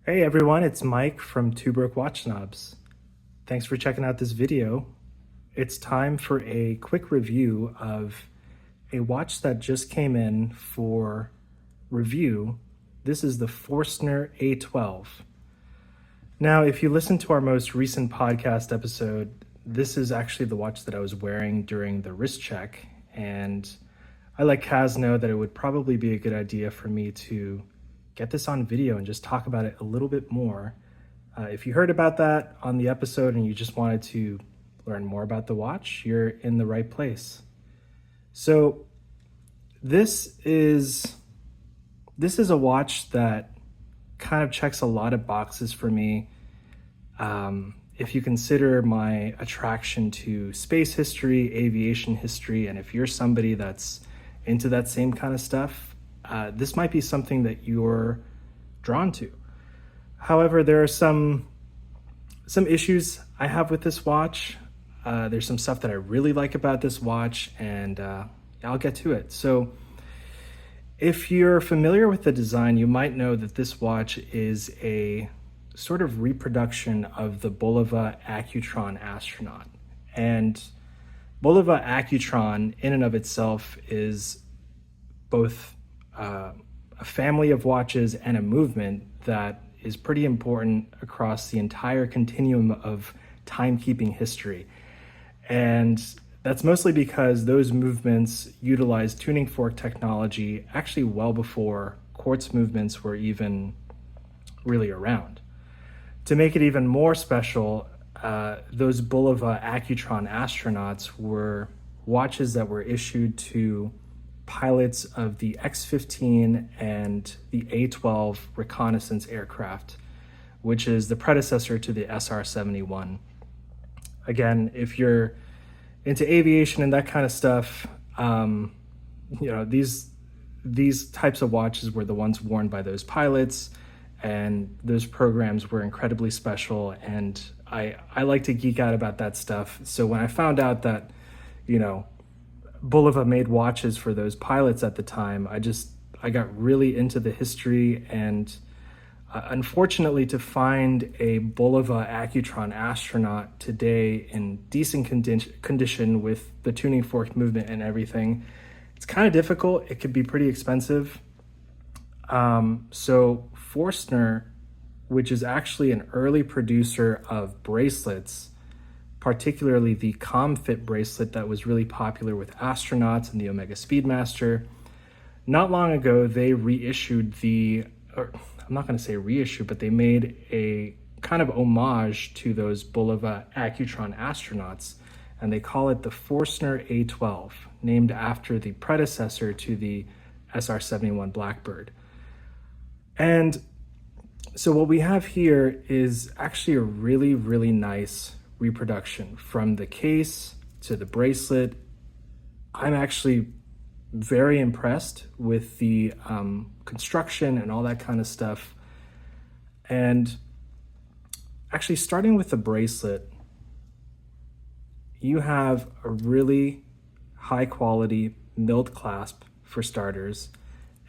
Hey everyone, it's Mike from Two Broke Watch Snobs. Thanks for checking out this video. It's time for a quick review of a watch that just came in for review. This is the Forstner A-12. Now, if you listen to our most recent podcast episode, this is actually the watch that I was wearing during the wrist check, and I let Kaz know that it would probably be a good idea for me to get this on video and just talk about it a little bit more. If you heard about that on the episode and you just wanted to learn more about the watch, you're in the right place. So this is a watch that kind of checks a lot of boxes for me. If you consider my attraction to space history, aviation history, and if you're somebody that's into that same kind of stuff, this might be something that you're drawn to. However, there are some issues I have with this watch. There's some stuff that I really like about this watch, and I'll get to it. So if you're familiar with the design, you might know that this watch is a sort of reproduction of the Bulova Accutron Astronaut. And Bulova Accutron in and of itself is both a family of watches and a movement that is pretty important across the entire continuum of timekeeping history. And that's mostly because those movements utilize tuning fork technology actually well before quartz movements were even really around. To make it even more special, those Bulova Accutron Astronauts were watches that were issued to pilots of the X-15 and the A-12 reconnaissance aircraft, which is the predecessor to the SR-71. Again, if you're into aviation and that kind of stuff, these types of watches were the ones worn by those pilots, and those programs were incredibly special, and I like to geek out about that stuff. So when I found out that, Bulova made watches for those pilots at the time, I got really into the history, and unfortunately to find a Bulova Accutron Astronaut today in decent condition with the tuning fork movement and everything, it's kind of difficult. It could be pretty expensive. So Forstner, which is actually an early producer of bracelets, particularly the ComFit bracelet that was really popular with astronauts and the Omega Speedmaster. Not long ago, they reissued I'm not going to say reissue, but they made a kind of homage to those Bulova Accutron astronauts, and they call it the Forstner A-12, named after the predecessor to the SR-71 Blackbird. And so what we have here is actually a really, really nice reproduction from the case to the bracelet. I'm actually very impressed with the construction and all that kind of stuff. And actually, starting with the bracelet, you have a really high quality milled clasp for starters,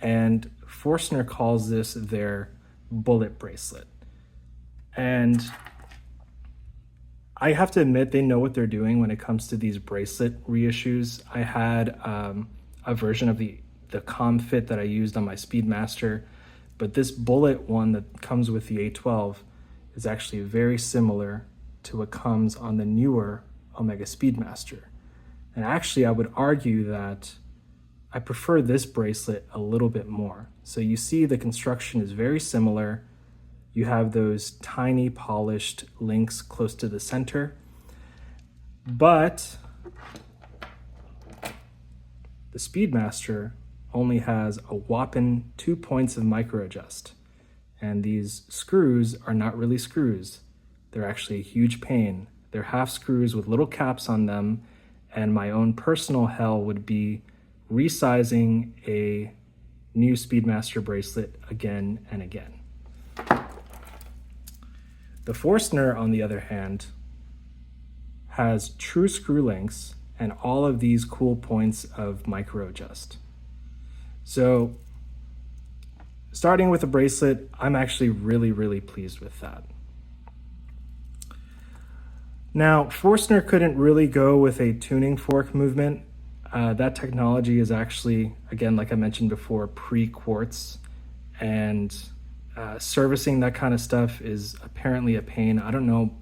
and Forstner calls this their bullet bracelet. And I have to admit, they know what they're doing when it comes to these bracelet reissues. I had a version of the ComFit that I used on my Speedmaster, but this bullet one that comes with the A-12 is actually very similar to what comes on the newer Omega Speedmaster. And actually, I would argue that I prefer this bracelet a little bit more. So you see the construction is very similar. You have those tiny polished links close to the center, but the Speedmaster only has a whopping 2 points of micro adjust. And these screws are not really screws. They're actually a huge pain. They're half screws with little caps on them, and my own personal hell would be resizing a new Speedmaster bracelet again and again. The Forstner, on the other hand, has true screw links and all of these cool points of micro adjust. So starting with the bracelet, I'm actually really pleased with that. Now, Forstner couldn't really go with a tuning fork movement. That technology is actually, again, like I mentioned before, pre-quartz, and servicing that kind of stuff is apparently a pain. I don't know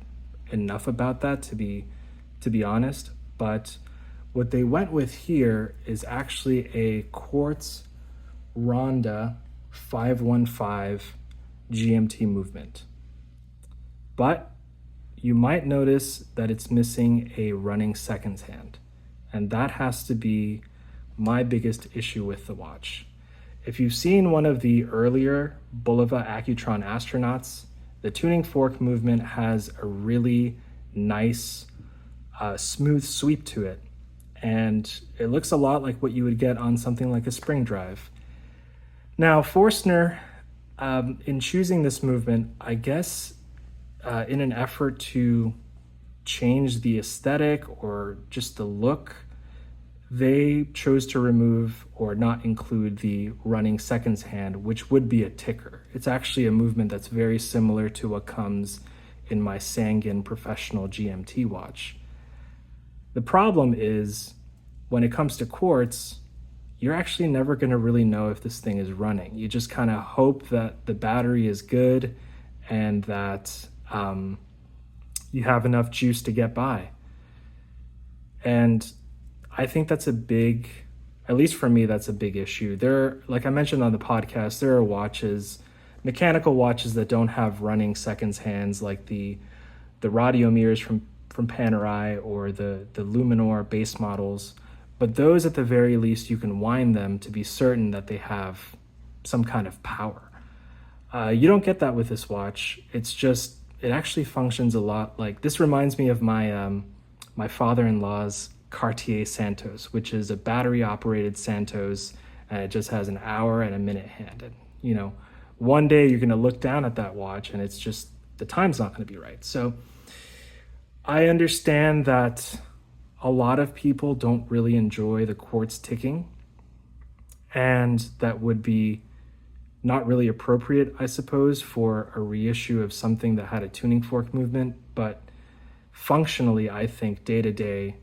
enough about that to be honest, but what they went with here is actually a quartz Ronda 515 GMT movement. But you might notice that it's missing a running seconds hand, and that has to be my biggest issue with the watch. If you've seen one of the earlier Bulova Accutron Astronauts, the tuning fork movement has a really nice, smooth sweep to it, and it looks a lot like what you would get on something like a spring drive. Now, Forstner, in choosing this movement, I guess in an effort to change the aesthetic or just the look, they chose to remove or not include the running seconds hand, which would be a ticker. It's actually a movement that's very similar to what comes in my Sangin professional GMT watch. The problem is, when it comes to quartz, you're actually never going to really know if this thing is running. You just kind of hope that the battery is good and that you have enough juice to get by. And I think that's a big, at least for me, that's a big issue. Like I mentioned on the podcast, there are watches, mechanical watches that don't have running seconds hands, like the radiometers from Panerai or the Luminor base models. But those, at the very least, you can wind them to be certain that they have some kind of power. You don't get that with this watch. It's just, it actually functions a lot like, this reminds me of my my father-in-law's Cartier Santos, which is a battery-operated Santos, and it just has an hour and a minute hand. And, you know, one day you're going to look down at that watch and it's just, the time's not going to be right. So I understand that a lot of people don't really enjoy the quartz ticking, and that would be not really appropriate, I suppose, for a reissue of something that had a tuning fork movement. But functionally, I think day to day,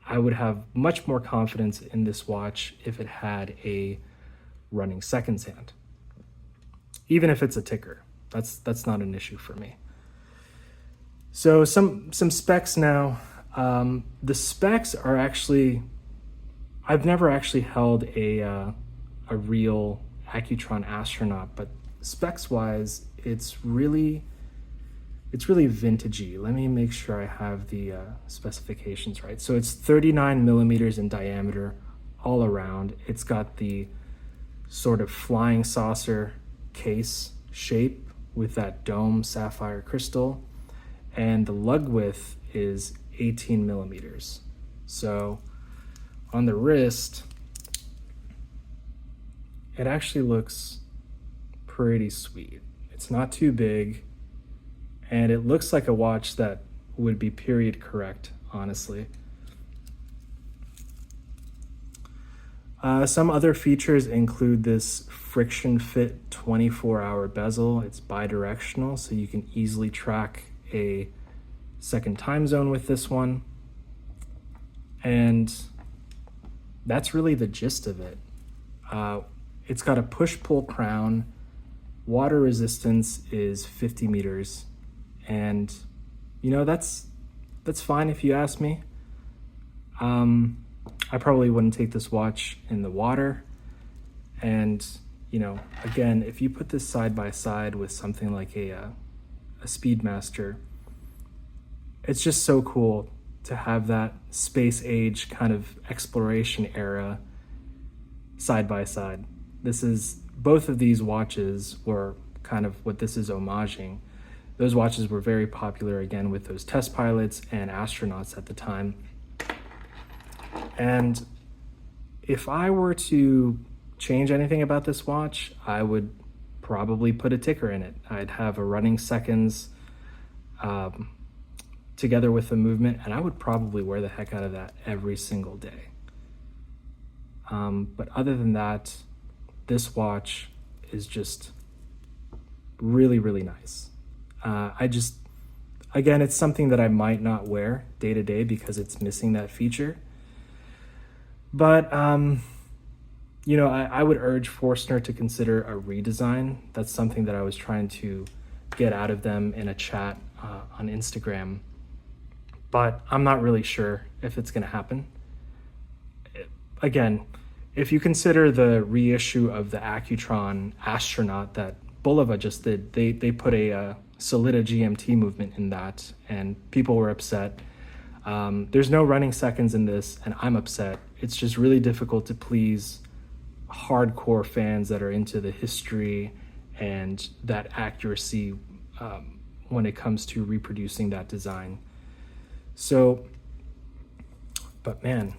I would have much more confidence in this watch if it had a running seconds hand. Even if it's a ticker, that's not an issue for me. So some specs now. The specs are actually, I've never actually held a real Accutron Astronaut, but specs wise, it's really vintagey. Let me make sure I have the specifications right. So it's 39 millimeters in diameter all around. It's got the sort of flying saucer case shape with that dome sapphire crystal, and the lug width is 18 millimeters. So on the wrist, it actually looks pretty sweet. It's not too big, and it looks like a watch that would be period correct, honestly. Some other features include this friction fit 24-hour bezel. It's bidirectional, so you can easily track a second time zone with this one. And that's really the gist of it. It's got a push-pull crown. Water resistance is 50 meters. And, you know, that's fine if you ask me. I probably wouldn't take this watch in the water. And, you know, again, if you put this side by side with something like a Speedmaster, it's just so cool to have that space age kind of exploration era side by side. Both of these watches were kind of what this is homaging. Those watches were very popular, again, with those test pilots and astronauts at the time. And if I were to change anything about this watch, I would probably put a ticker in it. I'd have a running seconds together with the movement, and I would probably wear the heck out of that every single day. But other than that, this watch is just really, really nice. Again, it's something that I might not wear day to day because it's missing that feature. But, you know, I would urge Forstner to consider a redesign. That's something that I was trying to get out of them in a chat on Instagram. But I'm not really sure if it's going to happen. Again, if you consider the reissue of the Accutron Astronaut that Bulova just did, they put a Solida GMT movement in that, and people were upset. There's no running seconds in this, and I'm upset. It's just really difficult to please hardcore fans that are into the history and that accuracy when it comes to reproducing that design. So, but man,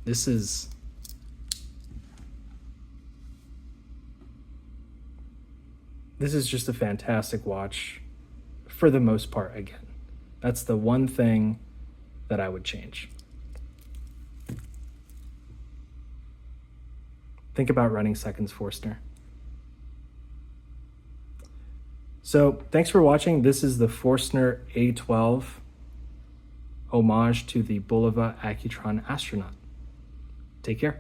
this is just a fantastic watch for the most part. Again, that's the one thing that I would change. Think about running seconds, Forstner. So thanks for watching. This is the Forstner A-12 homage to the Bulova Accutron Astronaut. Take care.